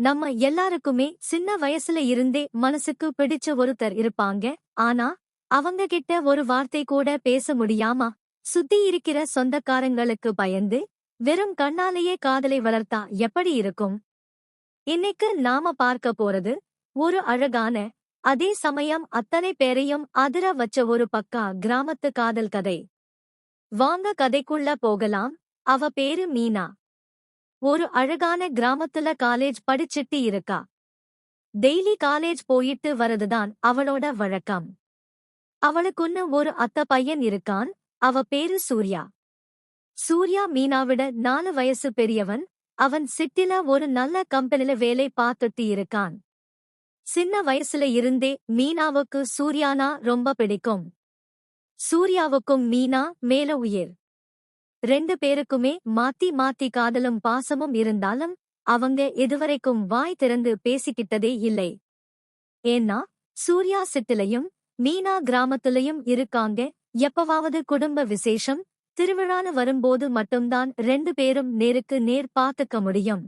நம்ம எல்லாருக்குமே சின்ன வயசுல இருந்தே மனசுக்கு பிடிச்ச ஒருத்தர் இருப்பாங்க. ஆனா அவங்க கிட்ட ஒரு வார்த்தை கூட பேச முடியாம சுத்தி இருக்கிற சொந்தக்காரங்களுக்கு பயந்து வெறும் கண்ணாலேயே காதலை வளர்த்தா எப்படி இருக்கும்? இன்னைக்கு நாம பார்க்க போறது ஒரு அழகான, அதே சமயம் அத்தனை பேரையும் அதிர வச்ச ஒரு பக்கா கிராமத்து காதல் கதை. வாங்க கதைக்குள்ள போகலாம். அவ பேரு மீனா. ஒரு அழகான கிராமத்துல காலேஜ் படிச்சிட்டு இருக்கா. டெய்லி காலேஜ் போயிட்டு வரதுதான் அவளோட வழக்கம். அவளுக்குன்னு ஒரு அத்த பையன் இருக்கான். அவ பேரு சூர்யா. சூர்யா மீனாவிட 4 வயசு பெரியவன். அவன் சிட்டில ஒரு நல்ல கம்பெனில வேலை பார்த்துட்டு இருக்கான். சின்ன வயசுல இருந்தே மீனாவுக்கு சூர்யானா ரொம்ப பிடிக்கும். சூர்யாவுக்கும் மீனா மேல உயிர். 2 பேருக்குமே மாத்தி மாத்தி காதலும் பாசமும் இருந்தாலும் அவங்க இதுவரைக்கும் வாய் திறந்து பேசிக்கிட்டதே இல்லை. ஏன்னா சூர்யா சிட்டிலையும் மீனா கிராமத்திலையும் இருக்காங்க. எப்பவாவது குடும்ப விசேஷம், திருவிழான்னு வரும்போது மட்டும்தான் 2 பேரும் நேருக்கு நேர் பார்த்துக்க முடியும்.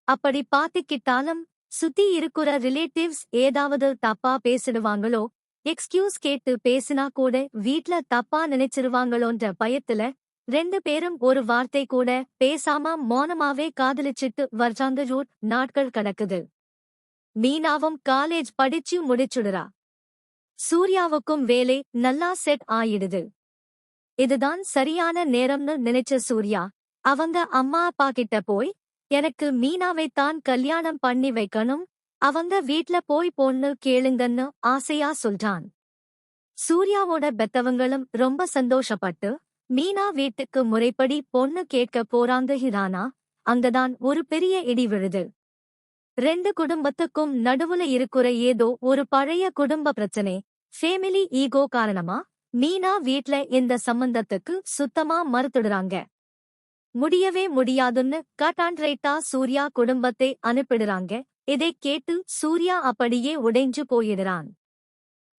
அப்படி பார்த்துக்கிட்டாலும் சுத்தி இருக்கிற ரிலேட்டிவ்ஸ் ஏதாவது தப்பா பேசிடுவாங்களோ, எக்ஸ்கியூஸ் கேட்டு பேசினா கூட வீட்ல தப்பா நினைச்சிருவாங்களோன்ற பயத்துல 2 பேரும் ஒரு வார்த்தை கூட பேசாம மௌனமாவே காதலிச்சிட்டு வர்றாங்க. நாட்கள் கடக்குது. மீனாவும் காலேஜ் படிச்சு முடிச்சுடுறா. சூர்யாவுக்கும் வேலை நல்லா செட் ஆயிடுது. இதுதான் சரியான நேரம்னு நினைச்ச சூர்யா அவங்க அம்மா அப்பா கிட்ட போய், எனக்கு மீனாவைத்தான் கல்யாணம் பண்ணி வைக்கணும், அவங்க வீட்ல போய் பொண்ணு கேளுங்கன்னு ஆசையா சொல்றான். சூர்யாவோட பெத்தவங்களும் ரொம்ப சந்தோஷப்பட்டு மீனா வீட்டுக்கு முறைப்படி பொண்ணு கேட்க போறாங்க. அங்கதான் ஒரு பெரிய இடி விழுது. 2 குடும்பத்துக்கும் நடுவுல இருக்கிற ஏதோ ஒரு பழைய குடும்ப பிரச்சனை, ஃபேமிலி ஈகோ காரணமா மீனா வீட்ல இந்த சம்பந்தத்துக்கு சுத்தமா மறுத்துடுறாங்க. முடியவே முடியாதுன்னு கட்டாண்ட்ரைட்டா சூர்யா குடும்பத்தை அனுப்பிடுறாங்க. இதை கேட்டு சூர்யா அப்படியே உடைஞ்சு போயிடுறான்.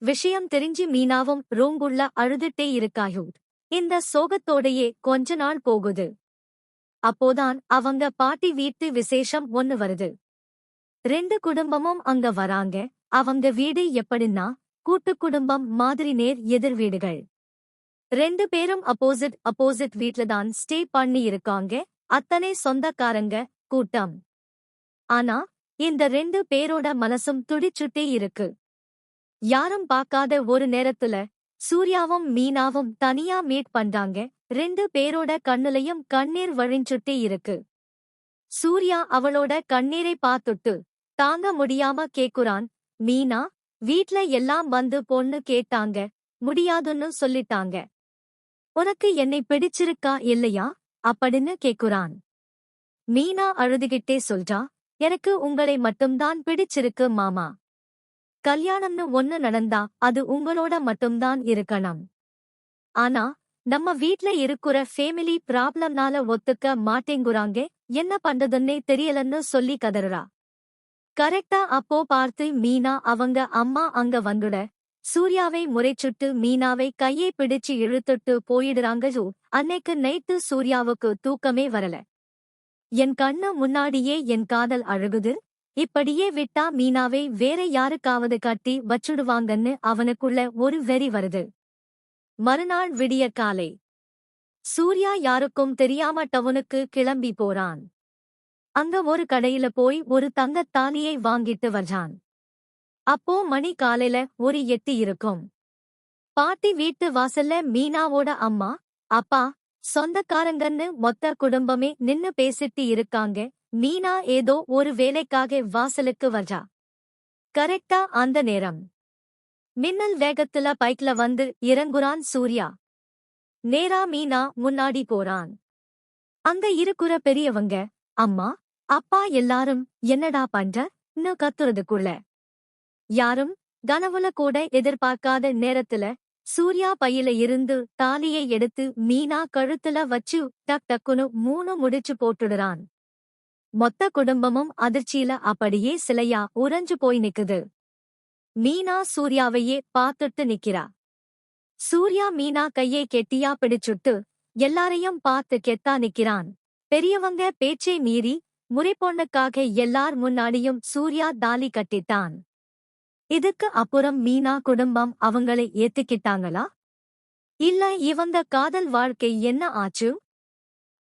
விஷயம் தெரிஞ்சு மீனாவும் ரூங்குள்ள அழுதுட்டே இருக்காயோ. இந்த சோகத்தோடையே கொஞ்ச நாள் போகுது. அப்போதான் அவங்க பாட்டி வீட்டு விசேஷம் ஒன்னு வருது. 2 குடும்பமும் அங்க வராங்க. அவங்க வீடு எப்படின்னா கூட்டு குடும்பம் மாதிரி, நேர் எதிர் வீடுகள். 2 பேரும் அப்போசிட் வீட்லதான் ஸ்டே பண்ணி இருக்காங்க. அத்தனை சொந்தக்காரங்க கூட்டம். ஆனா இந்த 2 பேரோட மனசும் துடிச்சுட்டே இருக்கு. யாரும் பார்க்காத ஒரு நேரத்துல சூர்யாவும் மீனாவும் தனியா மீட் பண்றாங்க. 2 பேரோட கண்ணுலயும் கண்ணீர் வழிஞ்சுட்டே இருக்கு. சூர்யா அவளோட கண்ணீரை பார்த்துட்டு தாங்க முடியாம கேக்குறான், மீனா, வீட்ல எல்லாம் வந்து பொண்ணு கேட்டாங்க, முடியாதுன்னு சொல்லிட்டாங்க. உனக்கு என்னை பிடிச்சிருக்கா இல்லையா அப்படின்னு கேக்குறான். மீனா அழுதுகிட்டே சொல்றா, எனக்கு உங்களை மட்டும்தான் பிடிச்சிருக்கு மாமா. கல்யாணம்னு ஒன்னு நடந்தா அது உங்களோட மட்டும்தான் இருக்கணும். ஆனா நம்ம வீட்ல இருக்கிற ஃபேமிலி ப்ராப்ளம்னால ஒத்துக்க மாட்டேங்குறாங்க. என்ன பண்றதுன்னே தெரியலன்னு சொல்லி கதறா. கரெக்டா அப்போ பார்த்து மீனா அவங்க அம்மா அங்க வந்துட சூர்யாவை முறைச்சுட்டு மீனாவை கையை பிடிச்சு இழுத்துட்டு போயிடுறாங்க. அன்னைக்கு நைட்டு சூர்யாவுக்கு தூக்கமே வரல. என் கண்ணு முன்னாடியே என் காதல் அழுகுது, இப்படியே விட்டா மீனாவை வேற யாருக்காவது கட்டி வச்சுடுவாங்கன்னு அவனுக்குள்ள ஒரு வெறி வருது. மறுநாள் விடிய காலை சூர்யா யாருக்கும் தெரியாம டவுனுக்கு கிளம்பி போறான். அங்க ஒரு கடையில போய் ஒரு தங்கத் தாலியை வாங்கிட்டு வர்றான். அப்போ மணி காலையில ஒரு 8 இருக்கும். பாட்டி வீட்டு வாசல்ல மீனாவோட அம்மா அப்பா சொந்தக்காரங்கன்னு மொத்த குடும்பமே நின்னு பேசிட்டு இருக்காங்க. மீனா ஏதோ ஒரு வேலைக்காக வாசலுக்கு வர்றா. கரெக்டா அந்த நேரம் மின்னல் வேகத்துல பைக்ல வந்து இறங்குறான் சூர்யா. நேரா மீனா முன்னாடி போறான். அங்க இருக்கிற பெரியவங்க, அம்மா அப்பா எல்லாரும் என்னடா பண்றன்னு கத்துறதுக்குள்ள யாரும் கனவுல கூட எதிர்பார்க்காத நேரத்துல சூர்யா பையில இருந்து தாலியை எடுத்து மீனா கழுத்துல வச்சு டக் டக்குன்னு 3 முடிச்சு போட்டுடுறான். மொத்த குடும்பமும் அதிர்ச்சியில அப்படியே சிலையா உறைஞ்சு போய் நிக்குது. மீனா சூர்யாவையே பார்த்துட்டு நிக்கிறா. சூர்யா மீனா கையை கெட்டியா பிடிச்சுட்டு எல்லாரையும் பார்த்து கெத்தா நிக்கிறான். பெரியவங்க பேச்சை மீறி முறைப்பொண்ணுக்காக எல்லார் முன்னாடியும் சூர்யா தாலி கட்டிட்டான். இதுக்கு அப்புறம் மீனா குடும்பம் அவங்களை ஏத்துக்கிட்டாங்களா? இல்ல இவங்க காதல் வாழ்க்கை என்ன ஆச்சு?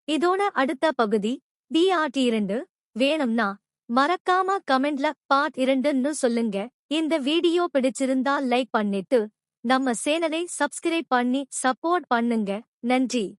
இதோட அடுத்த பகுதி பார்ட் 2 வேணும்னா மறக்காம கமெண்ட்ல பார்ட் 2ன்னு சொல்லுங்க. இந்த வீடியோ பிடிச்சிருந்தா லைக் பண்ணிட்டு நம்ம சேனலை சப்ஸ்கிரைப் பண்ணி சப்போர்ட் பண்ணுங்க. நன்றி.